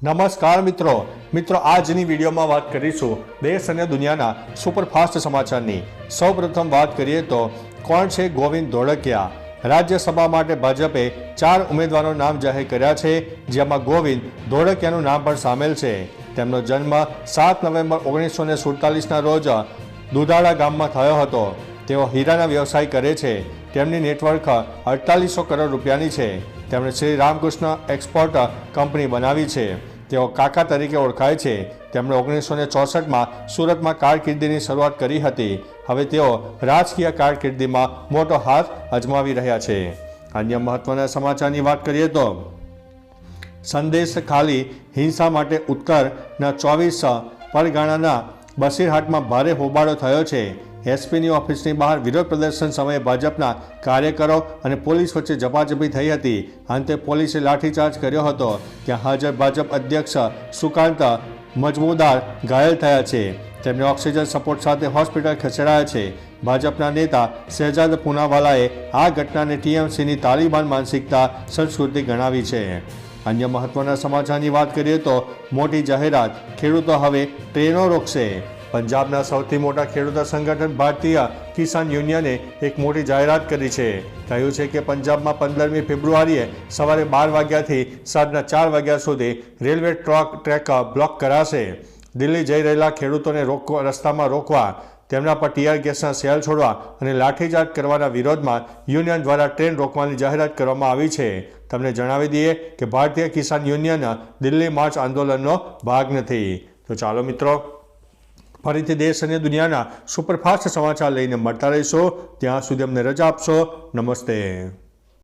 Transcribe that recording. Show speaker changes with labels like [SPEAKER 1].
[SPEAKER 1] નમસ્કાર મિત્રો આજની વિડીયોમાં વાત કરીશું દેશ અને દુનિયાના સુપરફાસ્ટ સમાચારની। સૌપ્રથમ વાત કરીએ તો કોણ છે ગોવિંદ ધોળકિયા। રાજ્યસભા માટે ભાજપે 4 ઉમેદવારોના નામ જાહેર કર્યા છે, જેમાં ગોવિંદ ધોળકિયાનું નામ પણ સામેલ છે। તેમનો જન્મ 7 નવેમ્બર 1947ના રોજ દુધાળા ગામમાં થયો હતો। તેઓ હીરાના વ્યવસાય કરે છે। તેમની નેટવર્ક 4800 કરોડ રૂપિયાની છે। તેમણે શ્રી રામકૃષ્ણ એક્સપોર્ટ કંપની બનાવી છે। તેઓ કાકા તરીકે ઓળખાય છે। તેમણે 1964માં સુરતમાં કારકિર્દીની શરૂઆત કરી હતી। હવે તેઓ રાજકીય કારકિર્દીમાં મોટો હાથ અજમાવી રહ્યા છે। અન્ય મહત્વના સમાચારની વાત કરીએ તો સંદેશ ખાલી હિંસા માટે ઉત્તરના 24 પરગણાના બસીરહાટમાં ભારે હોબાળો થયો છે। એસપીની ઓફિસની બહાર વિરોધ પ્રદર્શન સમયે ભાજપના કાર્યકરો અને પોલીસ વચ્ચે ઝપાઝપી થઈ હતી। અંતે પોલીસે લાઠીચાર્જ કર્યો હતો। ત્યાં હાજર ભાજપ અધ્યક્ષ સુકાંત મજમુદાર ઘાયલ થયા છે। તેમને ઓક્સિજન સપોર્ટ સાથે હોસ્પિટલ ખસેડાયા છે। ભાજપના નેતા શહેજાદ પૂનાવાલાએ આ ઘટનાને ટીએમસીની તાલિબાન માનસિકતા સંસ્કૃતિ ગણાવી છે। અન્ય મહત્વના સમાચારની વાત કરીએ તો મોટી જાહેરાત, ખેડૂતો હવે ટ્રેનો રોકશે। પંજાબના સૌથી મોટા ખેડૂત સંગઠન ભારતીય કિસાન યુનિયને એક મોટી જાહેરાત કરી છે। કહ્યું છે કે પંજાબમાં 15મી ફેબ્રુઆરીએ સવારે 12 વાગ્યાથી સાંજના 4 વાગ્યા સુધી રેલવે ટ્રેક બ્લોક કરાશે। દિલ્હી જઈ રહેલા ખેડૂતોને રસ્તામાં રોકવા, તેમના પર ટીયર ગેસના સેલ છોડવા અને લાઠીચાર્જ કરવાના વિરોધમાં યુનિયન દ્વારા ટ્રેન રોકવાની જાહેરાત કરવામાં આવી છે। તમને જણાવી દઈએ કે ભારતીય કિસાન યુનિયન દિલ્હી માર્ચ આંદોલનનો ભાગ નથી। તો ચાલો મિત્રો, ફરીથી દેશ અને દુનિયાના સુપરફાસ્ટ સમાચાર લઈને મળતા રહીશો। ત્યાં સુધી અમને રજા આપશો। નમસ્તે।